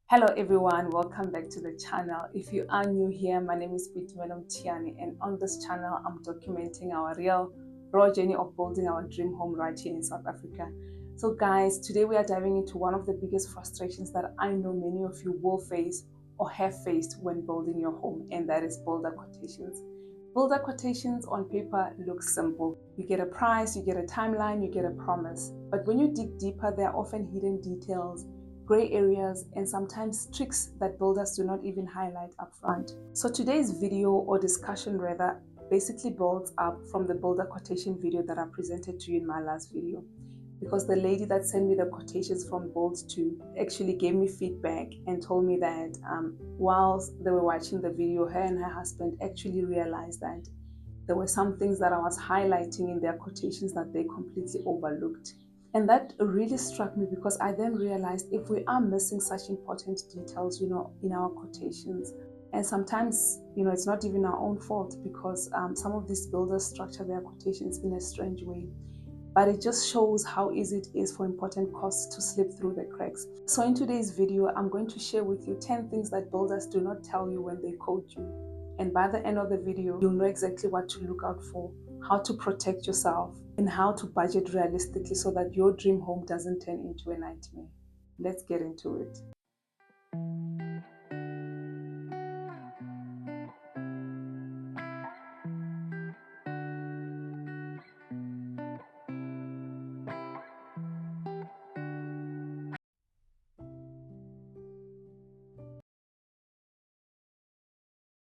Hello everyone, welcome back to the channel. If you are new here, my name is Provisional and on this channel I'm documenting our raw journey of building our dream home right here in South Africa. So guys, today we are diving into one of the biggest frustrations that I know many of you will face or have faced when building your home, and that is builder quotations. Builder quotations on paper look simple. You get a price, you get a timeline, you get a promise. But when you dig deeper, there are often hidden details, gray areas, and sometimes tricks that builders do not even highlight upfront. So today's video, or discussion rather, basically builds up from the builder quotation video that I presented to you in my last video, because the lady that sent me the quotations from Bolt 2 actually gave me feedback and told me that whilst they were watching the video, her and her husband actually realized that there were some things that I was highlighting in their quotations that they completely overlooked. And that really struck me, because I then realized if we are missing such important details, in our quotations, and sometimes, it's not even our own fault, because some of these builders structure their quotations in a strange way, but it just shows how easy it is for important costs to slip through the cracks. So in today's video, I'm going to share with you 10 things that builders do not tell you when they quote you. And by the end of the video, you'll know exactly what to look out for, how to protect yourself, and how to budget realistically so that your dream home doesn't turn into a nightmare. Let's get into it.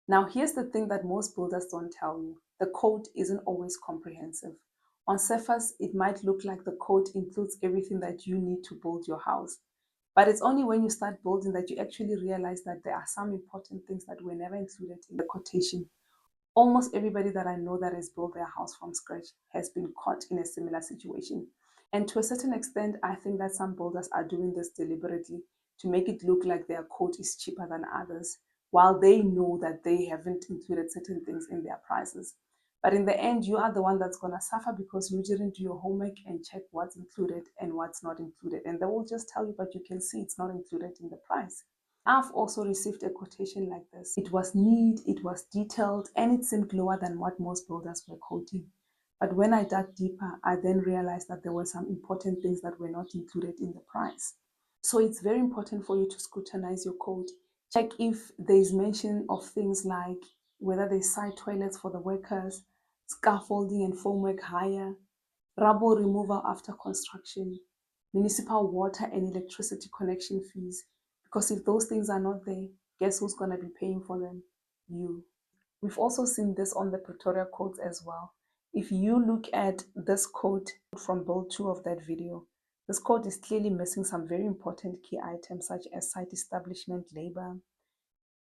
Now, here's the thing that most builders don't tell you. The quote isn't always comprehensive. On surface, it might look like the quote includes everything that you need to build your house. But it's only when you start building that you actually realize that there are some important things that were never included in the quotation. Almost everybody that I know that has built their house from scratch has been caught in a similar situation. And to a certain extent, I think that some builders are doing this deliberately to make it look like their quote is cheaper than others, while they know that they haven't included certain things in their prices. But in the end, you are the one that's going to suffer, because you didn't do your homework and check what's included and what's not included. And they will just tell you, but you can see it's not included in the price. I've also received a quotation like this. It was neat, it was detailed, and it seemed lower than what most builders were quoting. But when I dug deeper, I then realized that there were some important things that were not included in the price. So it's very important for you to scrutinize your quote. Check if there is mention of things like whether there's side toilets for the workers, scaffolding and formwork hire, rubble removal after construction, municipal water and electricity connection fees. Because if those things are not there, guess who's going to be paying for them? You. We've also seen this on the Pretoria codes as well. If you look at this code from build 2 of that video, this code is clearly missing some very important key items such as site establishment labor,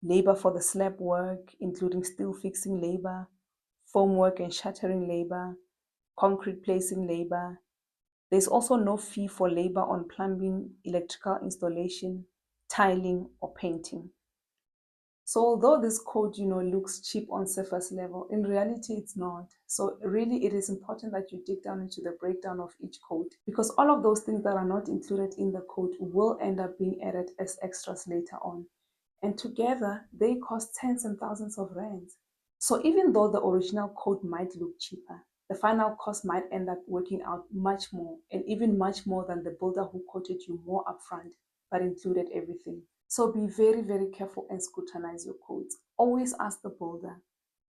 labor for the slab work, including steel fixing labor, formwork and shuttering labor, concrete placing labor. There's also no fee for labor on plumbing, electrical installation, tiling, or painting. So although this code, looks cheap on surface level, in reality it's not. So really it is important that you dig down into the breakdown of each code, because all of those things that are not included in the code will end up being added as extras later on. And together they cost tens and thousands of rands. So even though the original code might look cheaper, the final cost might end up working out much more, and even much more than the builder who quoted you more upfront but included everything. So be very, very careful and scrutinize your codes. Always ask the builder,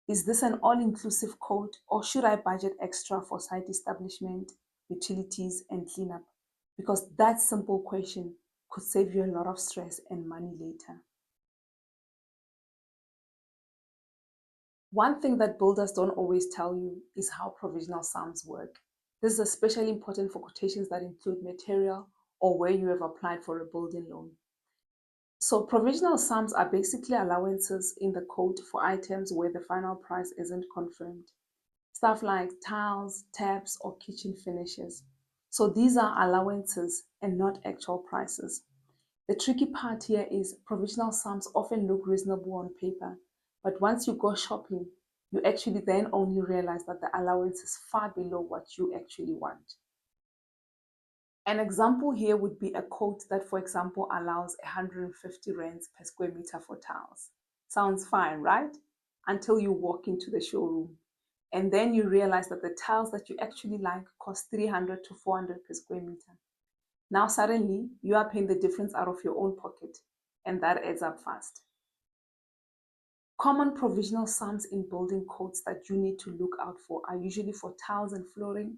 is this an all-inclusive code, or should I budget extra for site establishment, utilities, and cleanup? Because that simple question could save you a lot of stress and money later. One thing that builders don't always tell you is how provisional sums work. This is especially important for quotations that include material or where you have applied for a building loan. So provisional sums are basically allowances in the code for items where the final price isn't confirmed. Stuff like tiles, taps, or kitchen finishes. So these are allowances and not actual prices. The tricky part here is provisional sums often look reasonable on paper, but once you go shopping, you actually then only realize that the allowance is far below what you actually want. An example here would be a quote that, for example, allows 150 rands per square meter for tiles. Sounds fine, right? Until you walk into the showroom. And then you realize that the tiles that you actually like cost 300 to 400 per square meter. Now suddenly you are paying the difference out of your own pocket, and that adds up fast. Common provisional sums in building codes that you need to look out for are usually for tiles and flooring,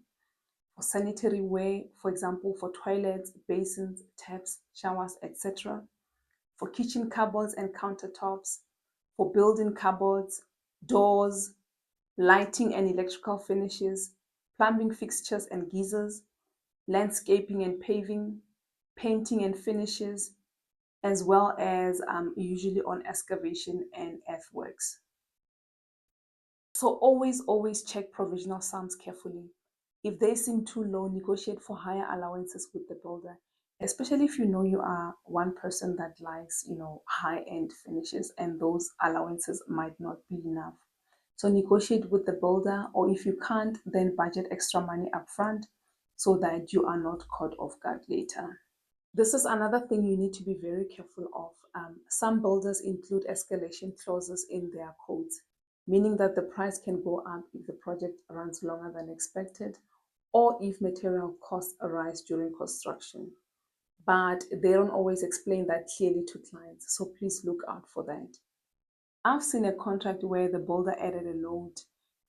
for sanitary ware, for example, for toilets, basins, taps, showers, etc., for kitchen cupboards and countertops, for building cupboards, doors, lighting and electrical finishes, plumbing fixtures and geysers, landscaping and paving, painting and finishes, as well as usually on excavation and earthworks. So always check provisional sums carefully. If they seem too low, negotiate for higher allowances with the builder, especially if you know you are one person that likes, high-end finishes and those allowances might not be enough. So negotiate with the builder, or if you can't, then budget extra money upfront so that you are not caught off guard later. This is another thing you need to be very careful of. Some builders include escalation clauses in their codes, meaning that the price can go up if the project runs longer than expected or if material costs arise during construction. But they don't always explain that clearly to clients, so please look out for that. I've seen a contract where the builder added a note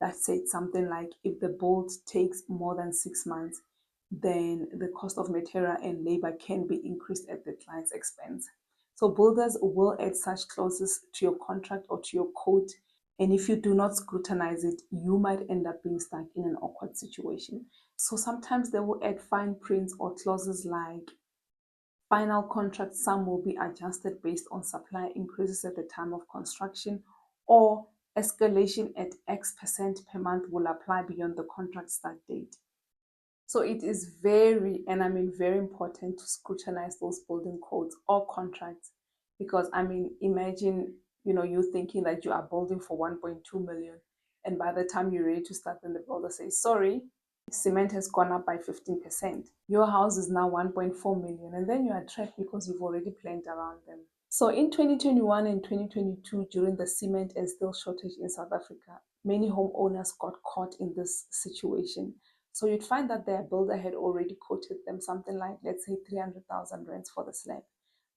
that said something like, if the build takes more than 6 months, then the cost of material and labor can be increased at the client's expense. So builders will add such clauses to your contract or to your quote, and if you do not scrutinize it, you might end up being stuck in an awkward situation. So sometimes they will add fine prints or clauses like, final contract sum will be adjusted based on supply increases at the time of construction, or escalation at X% per month will apply beyond the contract start date. So it is very, and I mean very important to scrutinize those building codes or contracts, because I mean, imagine, you thinking that you are building for 1.2 million, and by the time you're ready to start, then the builder says, sorry, cement has gone up by 15%. Your house is now 1.4 million, and then you are trapped because you've already planned around them. So in 2021 and 2022, during the cement and steel shortage in South Africa, many homeowners got caught in this situation. So you'd find that their builder had already quoted them something like, let's say, 300,000 rands for the slab.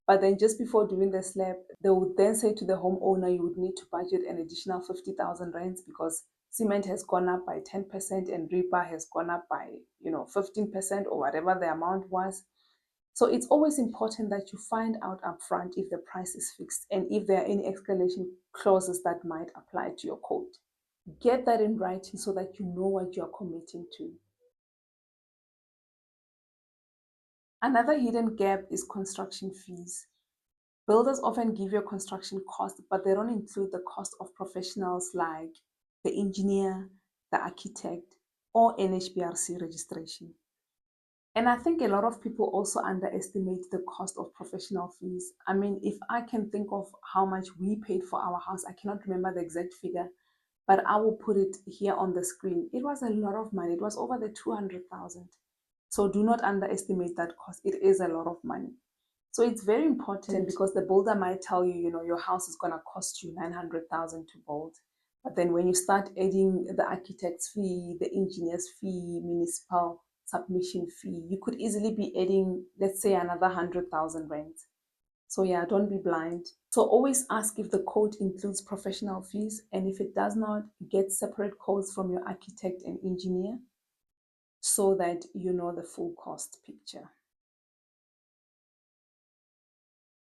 But then just before doing the slab, they would then say to the homeowner, you would need to budget an additional 50,000 rands because cement has gone up by 10% and rebar has gone up by 15% or whatever the amount was. So it's always important that you find out upfront if the price is fixed and if there are any escalation clauses that might apply to your quote. Get that in writing so that you know what you're committing to. Another hidden gap is construction fees. Builders often give you a construction cost, but they don't include the cost of professionals like the engineer, the architect, or NHBRC registration. And I think a lot of people also underestimate the cost of professional fees. I mean, if I can think of how much we paid for our house, I cannot remember the exact figure, but I will put it here on the screen. It was a lot of money. It was over the 200,000. So do not underestimate that cost. It is a lot of money. So it's very important because the builder might tell you, your house is going to cost you 900,000 to build. But then when you start adding the architect's fee, the engineer's fee, municipal submission fee, you could easily be adding, let's say, another 100,000 rands. So yeah, don't be blind. So always ask if the quote includes professional fees, and if it does not, get separate quotes from your architect and engineer so that you know the full cost picture.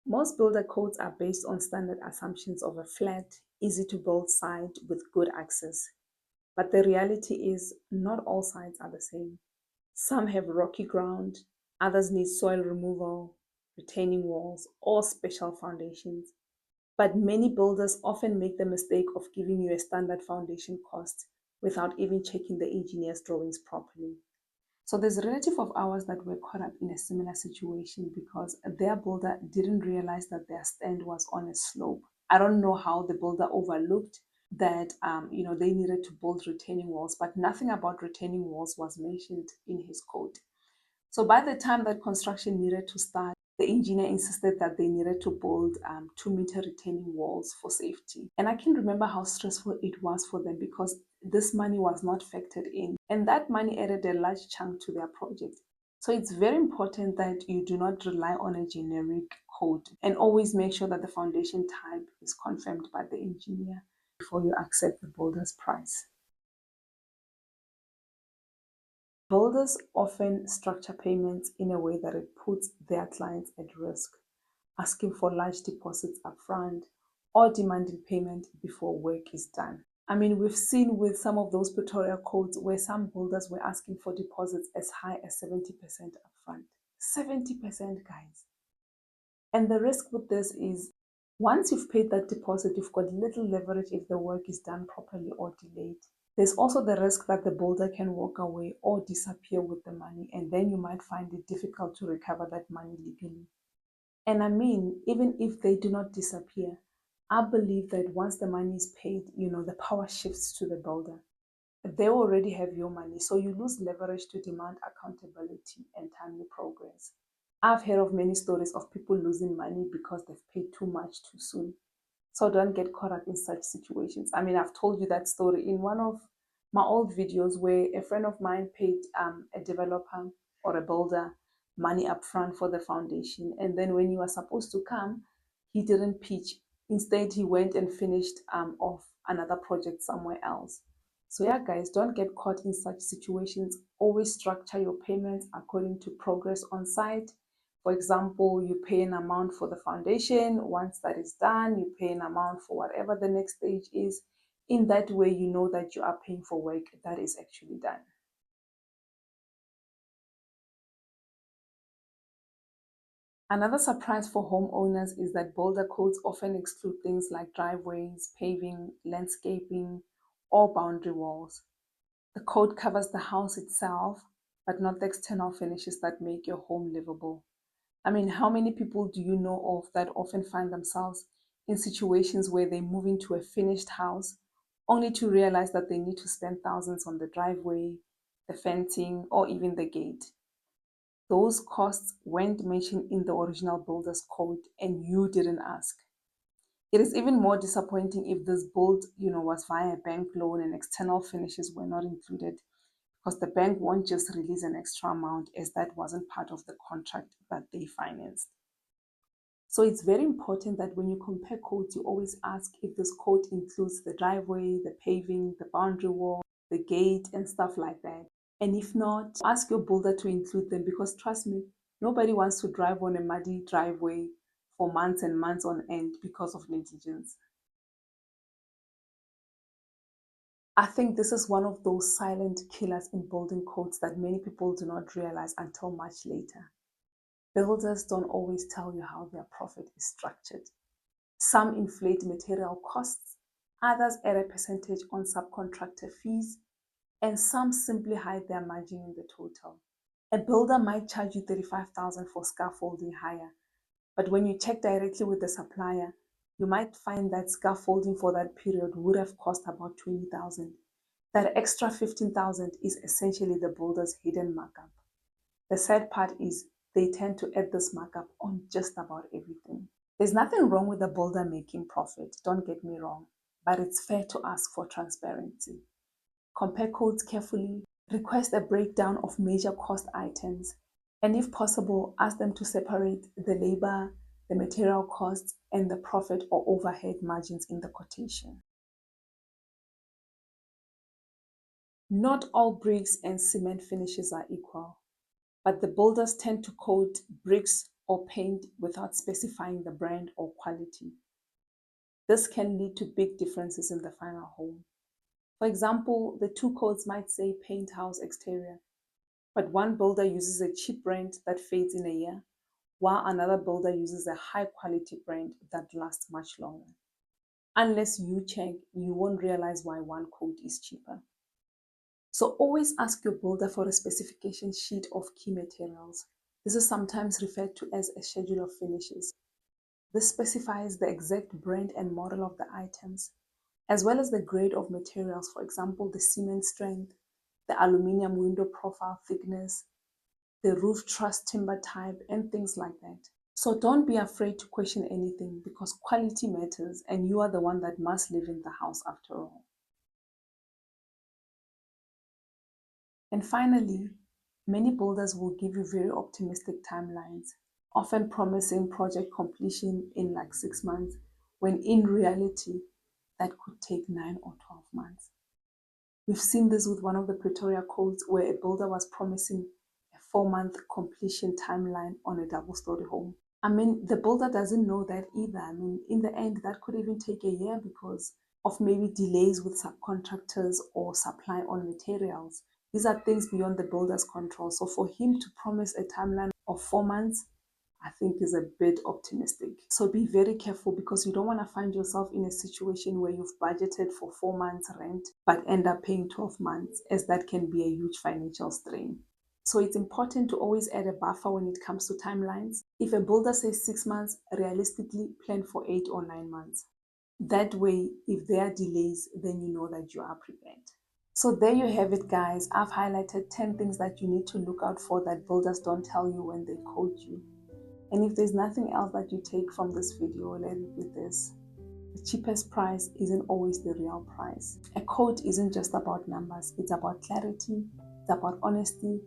Most builder codes are based on standard assumptions of a flat, easy to build site with good access. But the reality is not all sites are the same. Some have rocky ground, others need soil removal, retaining walls, or special foundations. But many builders often make the mistake of giving you a standard foundation cost without even checking the engineer's drawings properly. So there's a relative of ours that were caught up in a similar situation because their builder didn't realize that their stand was on a slope. I don't know how the builder overlooked that they needed to build retaining walls, but nothing about retaining walls was mentioned in his code. So by the time that construction needed to start, the engineer insisted that they needed to build 2 meter retaining walls for safety. And I can remember how stressful it was for them because this money was not factored in. And that money added a large chunk to their project. So it's very important that you do not rely on a generic code and always make sure that the foundation type is confirmed by the engineer before you accept the builder's price. Builders often structure payments in a way that it puts their clients at risk, asking for large deposits upfront or demanding payment before work is done. I mean, we've seen with some of those Pretoria codes where some builders were asking for deposits as high as 70% upfront. 70%, guys. And the risk with this is once you've paid that deposit, you've got little leverage if the work is done properly or delayed. There's also the risk that the builder can walk away or disappear with the money, and then you might find it difficult to recover that money legally. And I mean, even if they do not disappear, I believe that once the money is paid, the power shifts to the builder. They already have your money, so you lose leverage to demand accountability and timely progress. I've heard of many stories of people losing money because they've paid too much too soon. So don't get caught up in such situations. I mean, I've told you that story in one of my old videos where a friend of mine paid a developer or a builder money upfront for the foundation. And then when you were supposed to come, he didn't pitch. Instead, he went and finished off another project somewhere else. So yeah, guys, don't get caught in such situations. Always structure your payments according to progress on site. For example, you pay an amount for the foundation. Once that is done, you pay an amount for whatever the next stage is. In that way, you know that you are paying for work that is actually done. Another surprise for homeowners is that builder codes often exclude things like driveways, paving, landscaping, or boundary walls. The code covers the house itself, but not the external finishes that make your home livable. I mean, how many people do you know of that often find themselves in situations where they move into a finished house only to realize that they need to spend thousands on the driveway, the fencing, or even the gate? Those costs weren't mentioned in the original builder's code and you didn't ask. It is even more disappointing if this build, was via a bank loan and external finishes were not included because the bank won't just release an extra amount as that wasn't part of the contract that they financed. So it's very important that when you compare codes, you always ask if this code includes the driveway, the paving, the boundary wall, the gate, and stuff like that. And if not, ask your builder to include them because trust me, nobody wants to drive on a muddy driveway for months and months on end because of negligence. I think this is one of those silent killers in building codes that many people do not realize until much later. Builders don't always tell you how their profit is structured. Some inflate material costs, others add a percentage on subcontractor fees, and some simply hide their margin in the total. A builder might charge you 35,000 for scaffolding hire, but when you check directly with the supplier, you might find that scaffolding for that period would have cost about 20,000. That extra 15,000 is essentially the builder's hidden markup. The sad part is they tend to add this markup on just about everything. There's nothing wrong with the builder making profit, don't get me wrong, but it's fair to ask for transparency. Compare codes carefully, request a breakdown of major cost items, and if possible, ask them to separate the labor, the material costs, and the profit or overhead margins in the quotation. Not all bricks and cement finishes are equal, but the builders tend to coat bricks or paint without specifying the brand or quality. This can lead to big differences in the final home. For example, the two codes might say paint house exterior, but one builder uses a cheap brand that fades in a year, while another builder uses a high quality brand that lasts much longer. Unless you check, you won't realize why one code is cheaper. So always ask your builder for a specification sheet of key materials. This is sometimes referred to as a schedule of finishes. This specifies the exact brand and model of the items, as well as the grade of materials, for example, the cement strength, the aluminum window profile thickness, the roof truss timber type, and things like that. So don't be afraid to question anything because quality matters and you are the one that must live in the house after all. And finally, many builders will give you very optimistic timelines, often promising project completion in like 6 months, when in reality, that could take 9 or 12 months. We've seen this with one of the Pretoria codes where a builder was promising a 4-month completion timeline on a double-story home. I mean, the builder doesn't know that either. I mean, in the end, that could even take a year because of maybe delays with subcontractors or supply on materials. These are things beyond the builder's control. So for him to promise a timeline of 4 months, I think is a bit optimistic. So be very careful because you don't want to find yourself in a situation where you've budgeted for 4 months rent but end up paying 12 months, as that can be a huge financial strain. So it's important to always add a buffer when it comes to timelines. If a builder says 6 months, realistically plan for 8 or 9 months. That way, if there are delays, then you know that you are prepared. So there you have it, guys. I've highlighted 10 things that you need to look out for that builders don't tell you when they quote you. And if there's nothing else that you take from this video, let it be this. The cheapest price isn't always the real price. A quote isn't just about numbers. It's about clarity, it's about honesty,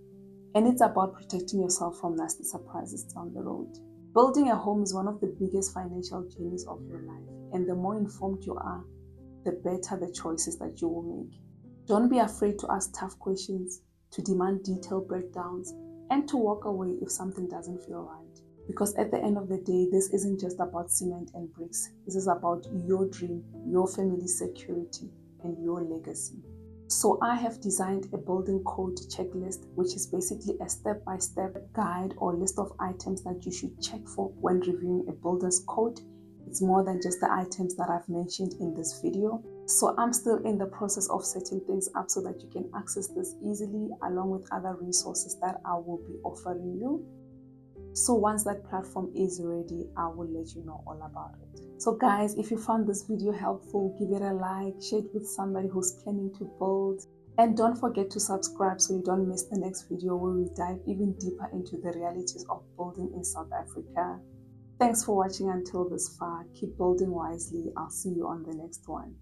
and it's about protecting yourself from nasty surprises down the road. Building a home is one of the biggest financial journeys of your life, and the more informed you are, the better the choices that you will make. Don't be afraid to ask tough questions, to demand detailed breakdowns, and to walk away if something doesn't feel right. Because at the end of the day, this isn't just about cement and bricks. This is about your dream, your family's security, and your legacy. So I have designed a building code checklist, which is basically a step-by-step guide or list of items that you should check for when reviewing a builder's code. It's more than just the items that I've mentioned in this video. So I'm still in the process of setting things up so that you can access this easily along with other resources that I will be offering you. So once that platform is ready, I will let you know all about it. So guys, if you found this video helpful, give it a like, share it with somebody who's planning to build, and don't forget to subscribe so you don't miss the next video where we dive even deeper into the realities of building in South Africa. Thanks for watching until this far. Keep building wisely. I'll see you on the next one.